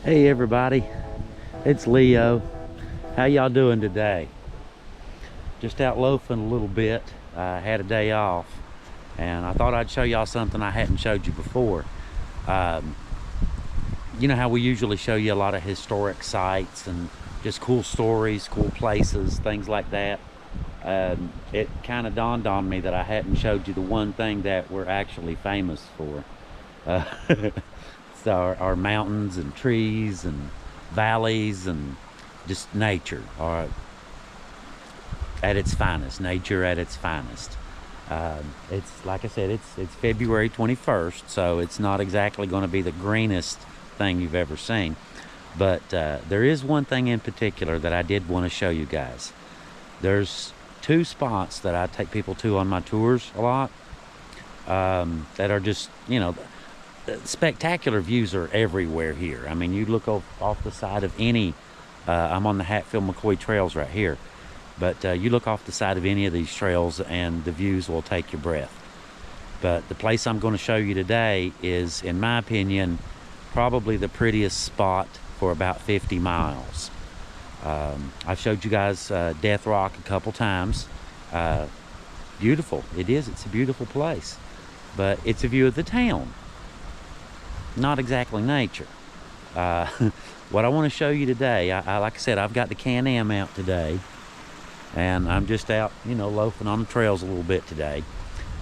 Hey everybody, it's Leo. How y'all doing today? Just out loafing a little bit. I had a day off and I thought I'd show y'all something I hadn't showed you before. Um, you know how we usually show you a lot of historic sites and just cool stories, cool places, things like that. It kind of dawned on me that I hadn't showed you the one thing that we're actually famous for. Uh, so our mountains and trees and valleys and just nature are at its finest. Nature at its finest. It's like I said, it's February 21st, so it's not exactly going to be the greenest thing you've ever seen. But there is one thing in particular that I did want to show you guys. There's two spots that I take people to on my tours a lot, that are just, spectacular views are everywhere here. I mean, you look off the side of any, I'm on the Hatfield-McCoy trails right here, but you look off the side of any of these trails and the views will take your breath. But the place I'm going to show you today is, in my opinion, probably the prettiest spot for about 50 miles. I've showed you guys Death Rock a couple times. Beautiful. It's a beautiful place, but it's a view of the town, not exactly nature. What I want to show you today, like I said, I've got the Can-Am out today, and I'm just out, loafing on the trails a little bit today.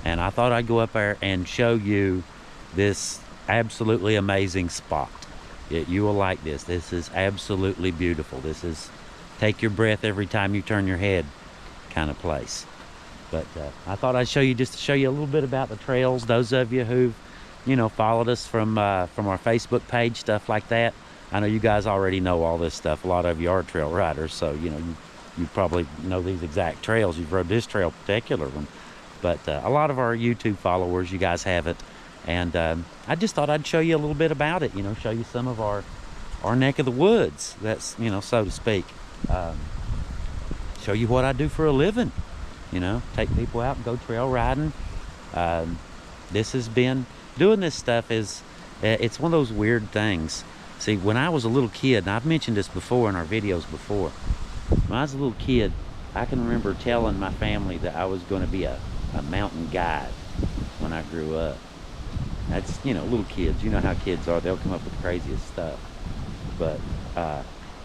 And I thought I'd go up there and show you this absolutely amazing spot. You will like this. This is absolutely beautiful. This is take your breath every time you turn your head kind of place. But I thought I'd show you, just to show you a little bit about the trails. Those of you who've followed us from our Facebook page, stuff like that. I know you guys already know all this stuff. A lot of you are trail riders, so you probably know these exact trails. You've rode this trail, particular one. But a lot of our YouTube followers, you guys haven't. And I just thought I'd show you a little bit about it. Show you some of our neck of the woods. That's so to speak. Show you what I do for a living. Take people out and go trail riding. This has been doing this stuff it's one of those weird things. See, when I was a little kid, and I've mentioned this before in our videos before, when I was a little kid, I can remember telling my family that I was going to be a mountain guide when I grew up. That's, little kids, you know how kids are, they'll come up with the craziest stuff. But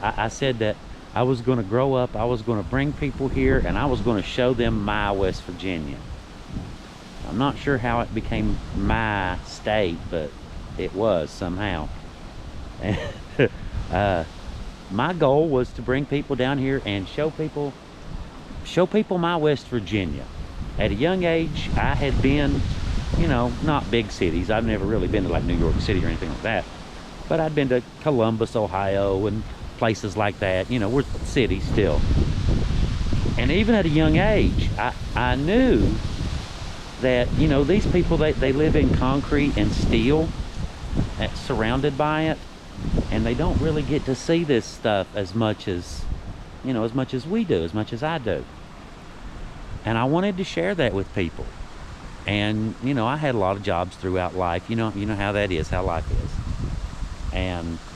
I said that I was going to grow up, I was going to bring people here, and I was going to show them my West Virginia. I'm not sure how it became my state, but it was somehow. And my goal was to bring people down here and show people my West Virginia. At a young age, I had been, not big cities. I've never really been to like New York City or anything like that. But I'd been to Columbus, Ohio, and places like that. We're cities still. And even at a young age, I knew that, these people, they live in concrete and steel, surrounded by it. And they don't really get to see this stuff as much as, as much as we do, as much as I do. And I wanted to share that with people. And, I had a lot of jobs throughout life. You know how that is, how life is.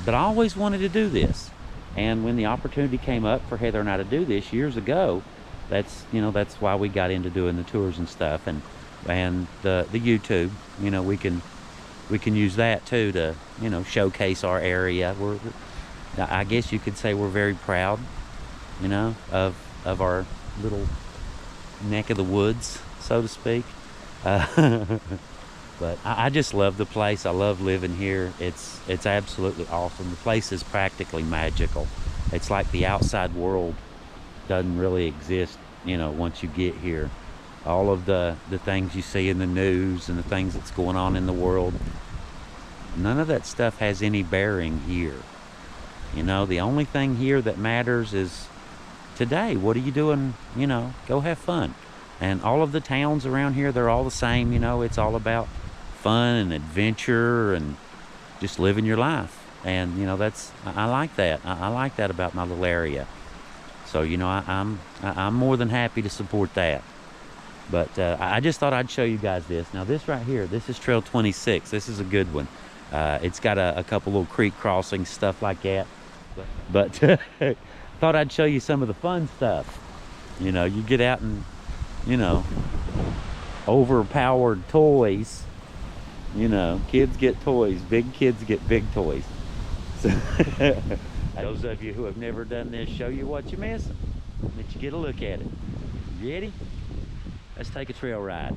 But I always wanted to do this. And when the opportunity came up for Heather and I to do this years ago, that's why we got into doing the tours and stuff. And the YouTube, we can use that too to, showcase our area. I guess you could say we're very proud, of our little neck of the woods, so to speak. But I just love the place. I love living here. It's absolutely awesome. The place is practically magical. It's like the outside world doesn't really exist, once you get here. All of the things you see in the news and the things that's going on in the world, none of that stuff has any bearing here. The only thing here that matters is today. What are you doing? Go have fun. And all of the towns around here, they're all the same. It's all about fun and adventure and just living your life. And I like that. I like that about my little area. So I'm more than happy to support that. But I just thought I'd show you guys this. Now this right here, this is Trail 26. This is a good one. It's got a couple little creek crossings, stuff like that. But thought I'd show you some of the fun stuff. You know, you get out and, you know, overpowered toys. You know, kids get toys, big kids get big toys. So those of you who have never done this, show you what you're missing. Let you get a look at it. You ready? Let's take a trail ride.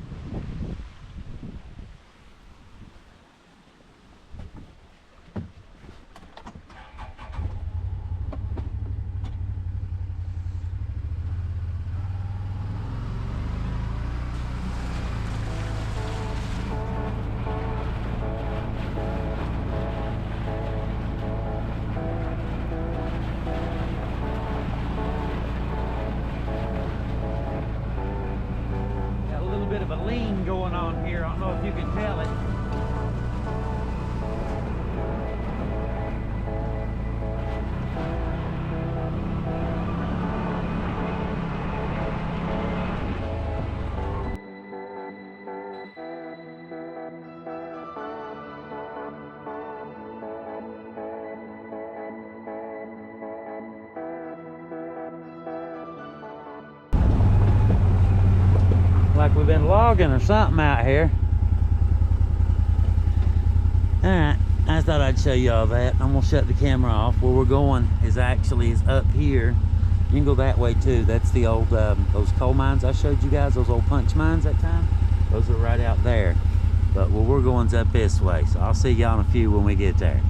Bit of a lean going on here. I don't know if you can tell it. Like we've been logging or something out here. Alright, I thought I'd show you all that. I'm gonna shut the camera off. Where we're going is up here. You can go that way too. That's the old those coal mines I showed you guys, those old punch mines that time. Those are right out there. But where we're going's up this way. So I'll see y'all in a few when we get there.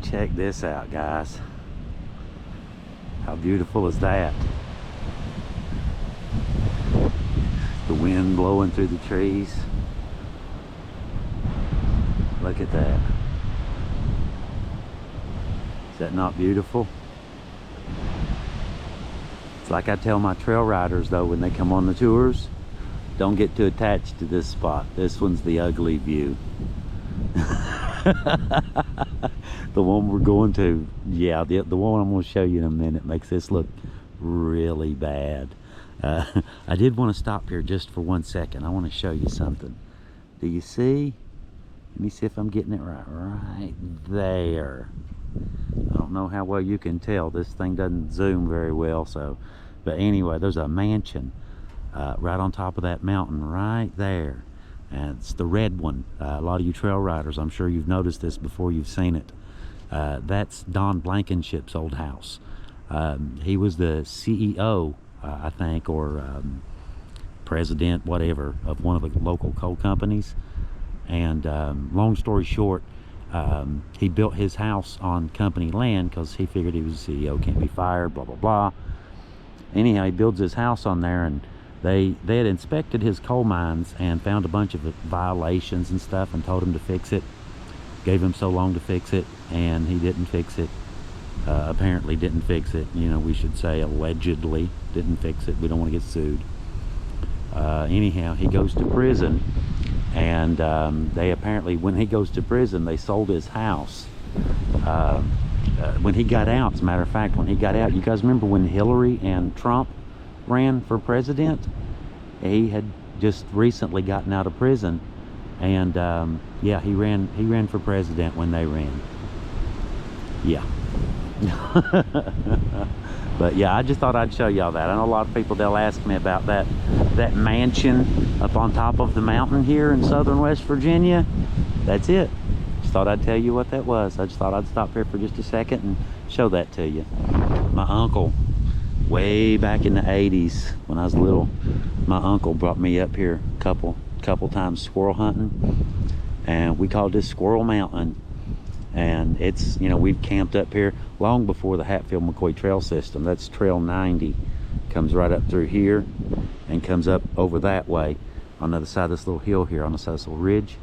Check this out, guys. How beautiful is that? The wind blowing through the trees. Look at that. Is that not beautiful? It's like I tell my trail riders though when they come on the tours, don't get too attached to this spot. This one's the ugly view. The one we're going to, yeah, the one I'm going to show you in a minute makes this look really bad. I did want to stop here just for 1 second. I want to show you something. Do you see? Let me see if I'm getting it right. Right there. I don't know how well you can tell. This thing doesn't zoom very well. So, but anyway, there's a mansion right on top of that mountain right there. And it's the red one. A lot of you trail riders, I'm sure you've noticed this before you've seen it. That's Don Blankenship's old house. He was the CEO, I think, or president, whatever, of one of the local coal companies. And long story short, he built his house on company land because he figured he was the CEO, can't be fired, blah, blah, blah. Anyhow, he builds his house on there, and they had inspected his coal mines and found a bunch of violations and stuff and told him to fix it. Gave him so long to fix it, and he didn't fix it. Apparently didn't fix it. You know, we should say allegedly didn't fix it. We don't want to get sued. Anyhow, he goes to prison, and they apparently, when he goes to prison, they sold his house. When he got out, as a matter of fact, when he got out, you guys remember when Hillary and Trump ran for president? He had just recently gotten out of prison, and yeah, he ran for president when they ran. Yeah. But yeah, I just thought I'd show y'all that. I know a lot of people, they'll ask me about that mansion up on top of the mountain here in southern West Virginia. That's it. Just thought I'd tell you what that was. I just thought I'd stop here for just a second and show that to you. My uncle, way back in the 80s when I was little, my uncle brought me up here a couple times squirrel hunting, and we called this Squirrel Mountain. And it's, you know, we've camped up here long before the Hatfield-McCoy trail system. That's Trail 90. Comes right up through here and comes up over that way on the other side of this little hill here, on the side of this little ridge.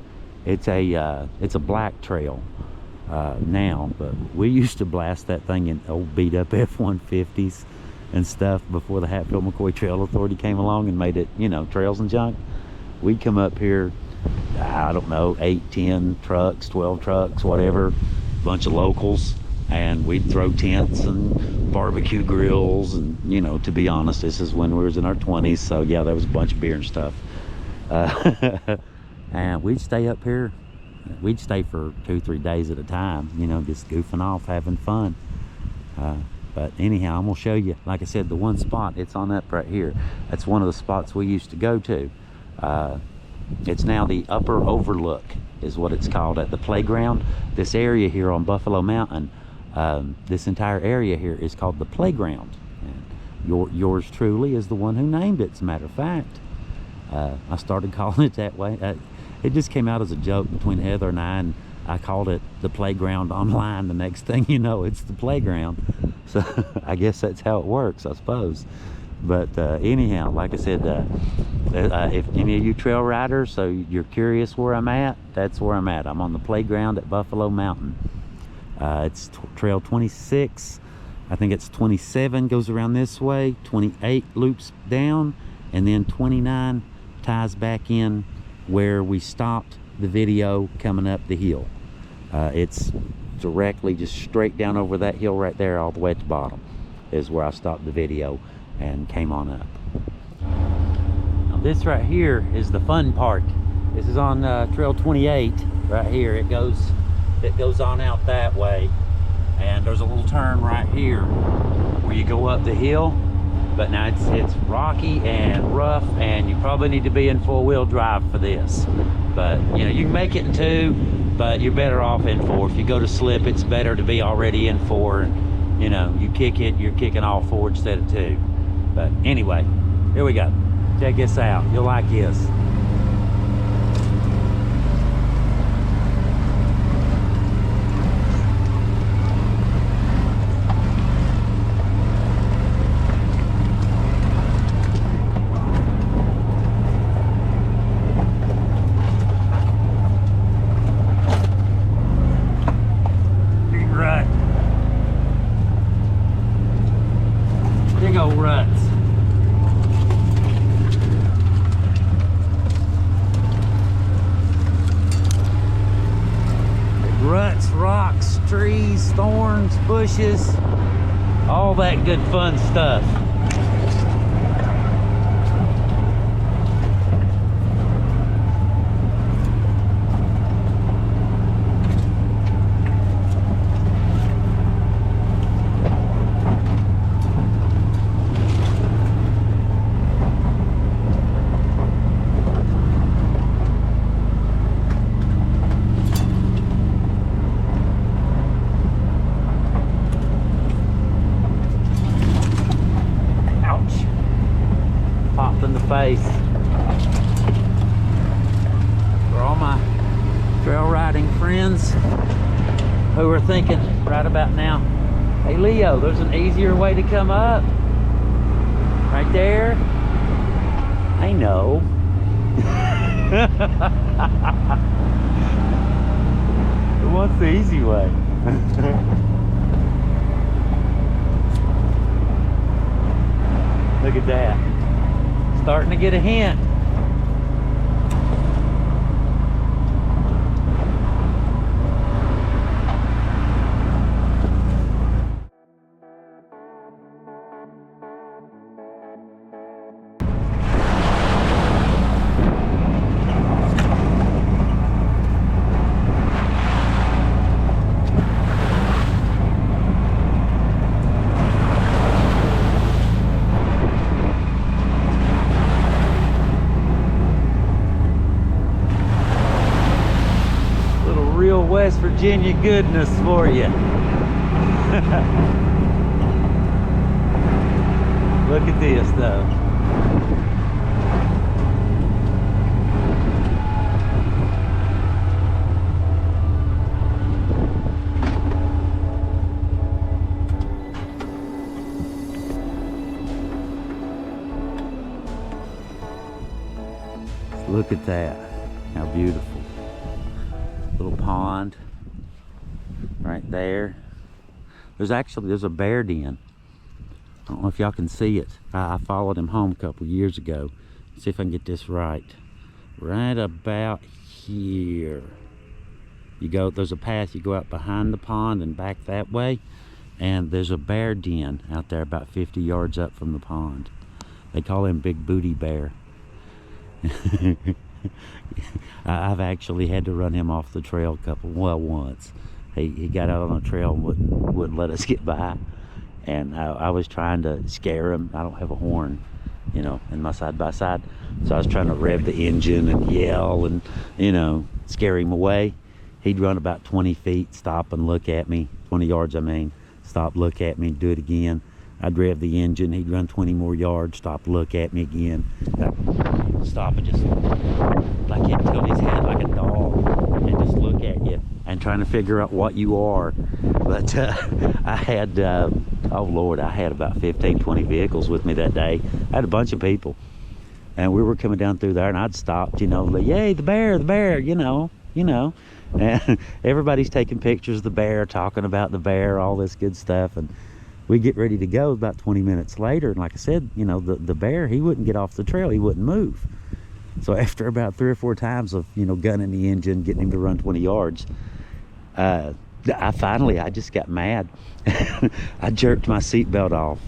It's a black trail now, but we used to blast that thing in old beat up F-150s and stuff before the Hatfield-McCoy Trail Authority came along and made it, you know, trails and junk. We'd come up here, I don't know, 8, 10 trucks, 12 trucks, whatever, bunch of locals, and we'd throw tents and barbecue grills. And, you know, to be honest, this is when we was in our 20s, so yeah, there was a bunch of beer and stuff. And we'd stay up here we'd stay for 2-3 days at a time, you know, just goofing off, having fun. But anyhow, I'm gonna show you, like I said, the one spot. It's on up right here. That's one of the spots we used to go to. It's now the upper overlook is what it's called, at the playground. This area here on Buffalo Mountain, this entire area here is called the playground. And yours truly is the one who named it, as a matter of fact. I started calling it that way. It just came out as a joke between Heather and I called it the playground online. The next thing you know, it's the playground. So I guess that's how it works, I suppose. But anyhow, like I said, if any of you trail riders, so you're curious where I'm at, that's where I'm at. I'm on the playground at Buffalo Mountain. It's trail 26. I think it's 27 goes around this way, 28 loops down, and then 29 ties back in where we stopped the video coming up the hill. It's directly just straight down over that hill right there, all the way at the bottom is where I stopped the video and came on up. Now this right here is the fun part. This is on trail 28 right here. It goes on out that way, and there's a little turn right here where you go up the hill. But now it's rocky and rough, and you probably need to be in 4-wheel drive for this. But you know, you can make it in 2, but you're better off in 4. If you go to slip, it's better to be already in 4. And you know, you kick it, you're kicking all 4 instead of 2. But anyway, here we go. Check this out. You'll like this. Ruts. Ruts, rocks, trees, thorns, bushes, all that good fun stuff. In the face. For all my trail riding friends who are thinking right about now, hey Leo, there's an easier way to come up right there. I know. What's the easy way? Look at that. Starting to get a hint. West Virginia goodness for you. Look at this though. Look at that. How beautiful. Little pond right there. There's a bear den. I don't know if y'all can see it. I followed him home a couple years ago. Let's see if I can get this right. Right about here. There's a path, you go out behind the pond and back that way, and there's a bear den out there about 50 yards up from the pond. They call him Big Booty Bear. I've actually had to run him off the trail once. He got out on the trail and wouldn't let us get by. And I was trying to scare him. I don't have a horn, you know, in my side-by-side. So I was trying to rev the engine and yell and, you know, scare him away. He'd run about 20 feet, stop and look at me, 20 yards I mean, stop, look at me, do it again. I'd rev the engine, he'd run 20 more yards, stop, look at me again. I'd stop and just, like he'd tilt his head like a dog and just look at you and trying to figure out what you are. But I had, oh Lord, I had about 15, 20 vehicles with me that day. I had a bunch of people. And we were coming down through there and I'd stopped, you know, like, yay, the bear, you know. And everybody's taking pictures of the bear, talking about the bear, all this good stuff. And we get ready to go about 20 minutes later. And like I said, you know, the bear, he wouldn't get off the trail. He wouldn't move. So after about 3 or 4 times of, you know, gunning the engine, getting him to run 20 yards, I just got mad. I jerked my seatbelt off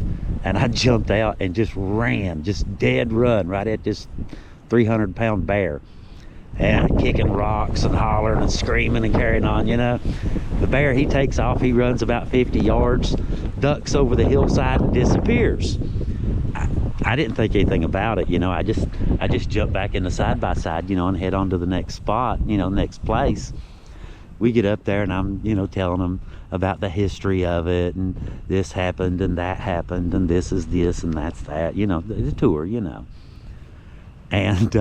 and I jumped out and just ran, just dead run right at this 300-pound bear. And kicking rocks and hollering and screaming and carrying on, you know. The bear, he takes off, he runs about 50 yards, ducks over the hillside and disappears. I didn't think anything about it, you know. I just jumped back in the side-by-side, you know, and head on to the next spot, you know, next place. We get up there and I'm, you know, telling them about the history of it and this happened and that happened and this is this and that's that, you know, the tour, you know. And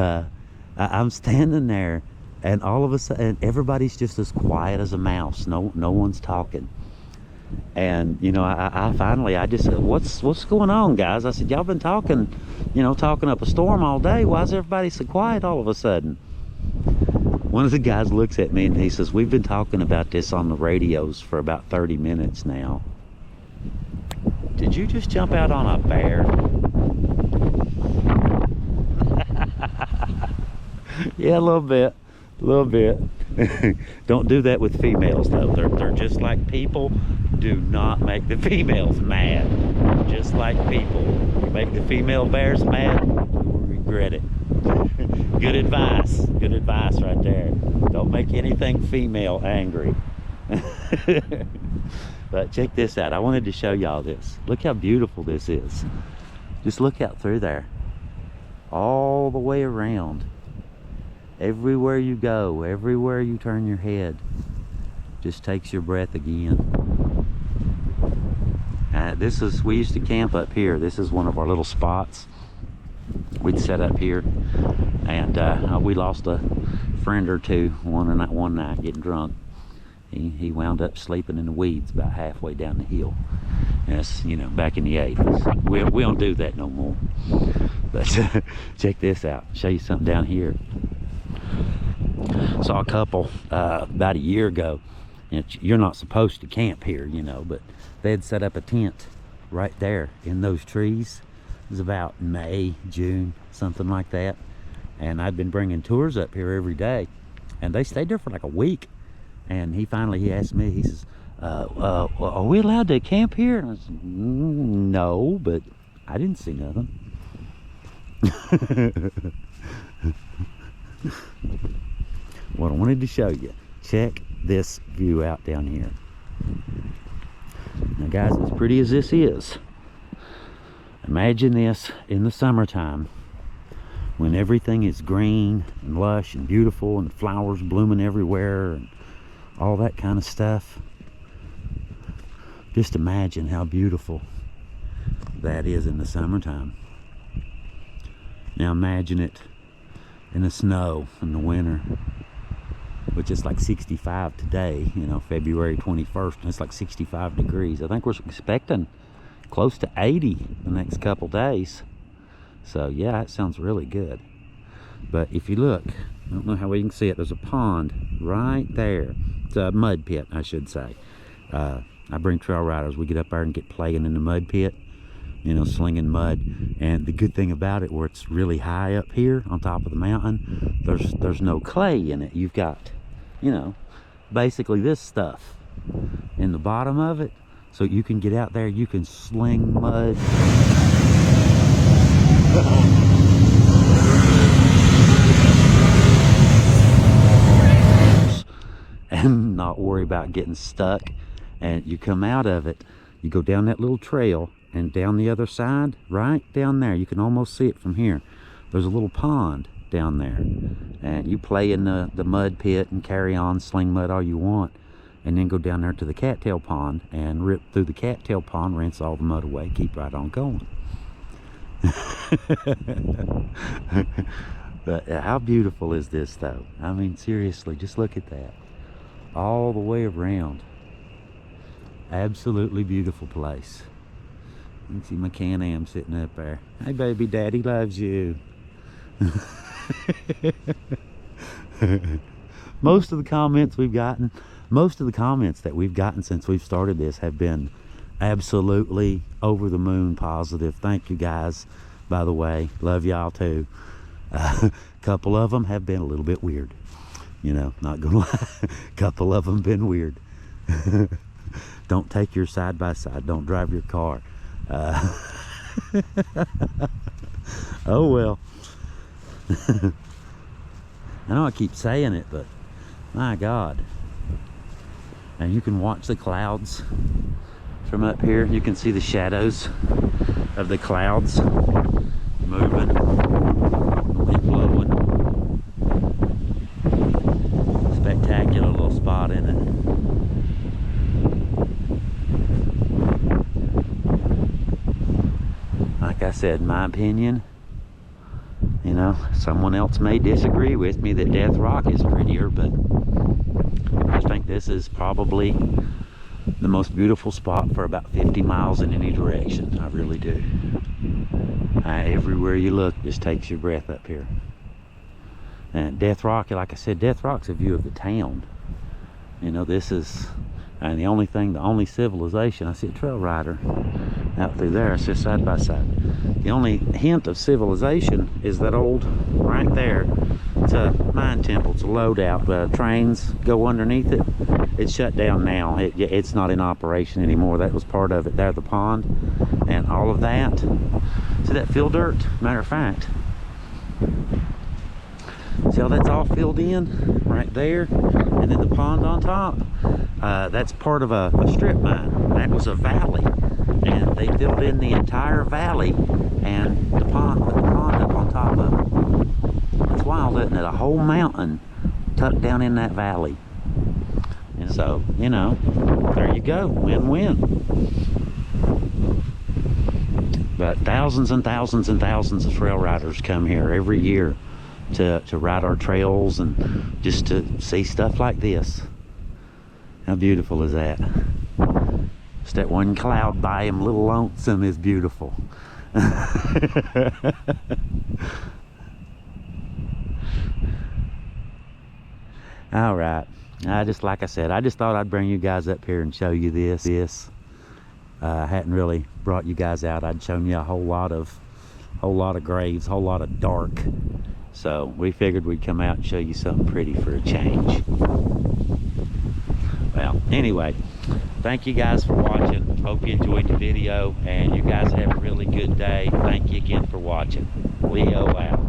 I'm standing there and all of a sudden everybody's just as quiet as a mouse. No one's talking. And, you know, I just said, what's going on, guys? I said, y'all been talking, you know, talking up a storm all day. Why is everybody so quiet all of a sudden? One of the guys looks at me and he says, we've been talking about this on the radios for about 30 minutes now. Did you just jump out on a bear? Yeah, a little bit. Don't do that with females though. They're just like people. Do not make the females mad. Just like people. You make the female bears mad, you'll regret it. Good advice right there. Don't make anything female angry. But check this out. I wanted to show y'all this. Look how beautiful this is. Just look out through there. All the way around. Everywhere you go, everywhere you turn your head, just takes your breath again. We used to camp up here. This is one of our little spots. We'd set up here, and we lost a friend or two one night getting drunk. He wound up sleeping in the weeds about halfway down the hill. That's, you know, back in the 80s. We don't do that no more. But check this out. Show you something down here. Saw a couple about a year ago. You're not supposed to camp here, you know, but they had set up a tent right there in those trees. It was about May, June, something like that. And I'd been bringing tours up here every day, and they stayed there for like a week. And he asked me, he says, are we allowed to camp here? And I said, no, but I didn't see nothing. What I wanted to show you, check this view out down here. Now guys, as pretty as this is, imagine this in the summertime when everything is green and lush and beautiful and flowers blooming everywhere and all that kind of stuff. Just imagine how beautiful that is in the summertime. Now imagine it in the snow in the winter, which is like 65 today, you know, February 21st, and it's like 65 degrees. I think we're expecting close to 80 the next couple days. So yeah, it sounds really good. But if you look, I don't know how we can see it, there's a pond right there. It's a mud pit, I should say. I bring trail riders, we get up there and get playing in the mud pit, you know, slinging mud. And the good thing about it, where it's really high up here on top of the mountain, there's no clay in it. You've got, you know, basically this stuff in the bottom of it, so you can get out there, you can sling mud. not worry about getting stuck. And you come out of it, you go down that little trail, and down the other side, right down there, you can almost see it from here, there's a little pond down there, and you play in the mud pit and carry on, sling mud all you want, and then go down there to the cattail pond and rip through the cattail pond, rinse all the mud away, keep right on going. But how beautiful is this though? I mean, seriously, just look at that all the way around. Absolutely beautiful place. You can see my Can-Am sitting up there. Hey baby, daddy loves you. Most of the comments that we've gotten since we've started this have been absolutely over the moon positive. Thank you guys, by the way. Love y'all too. A couple of them have been a little bit weird, you know, not gonna lie. A couple of them been weird. Don't take your side by side, don't drive your car. Oh well. I know I keep saying it, but my God. And you can watch the clouds from up here. You can see the shadows of the clouds moving, the wind blowing. Spectacular little spot in it. Like I said, in my opinion, you know, someone else may disagree with me that Death Rock is prettier, but I think this is probably the most beautiful spot for about 50 miles in any direction. I really do. Everywhere you look just takes your breath up here. And Death Rock, like I said, Death Rock's a view of the town. You know, this is, and the only civilization, I see a trail rider out through there. It's just side by side. The only hint of civilization is that old, right there, it's a mine temple, it's a loadout. Trains go underneath it. It's shut down now. It's not in operation anymore. That was part of it there, the pond, and all of that. See that fill dirt? Matter of fact, see how that's all filled in right there, and then the pond on top. That's part of a strip mine. That was a valley, and they filled in the entire valley and the pond, with the pond up on top of it. It's wild, isn't it? A whole mountain tucked down in that valley. And so, you know, there you go, win-win. But thousands and thousands and thousands of trail riders come here every year to ride our trails and just to see stuff like this. How beautiful is that? Just that one cloud by him, little lonesome, is beautiful. All right, like I said, I just thought I'd bring you guys up here and show you this. I hadn't really brought you guys out. I'd shown you a whole lot of graves, a whole lot of dark. So we figured we'd come out and show you something pretty for a change. Well, anyway, thank you guys for watching. Hope you enjoyed the video, and you guys have a really good day. Thank you again for watching. Leo out.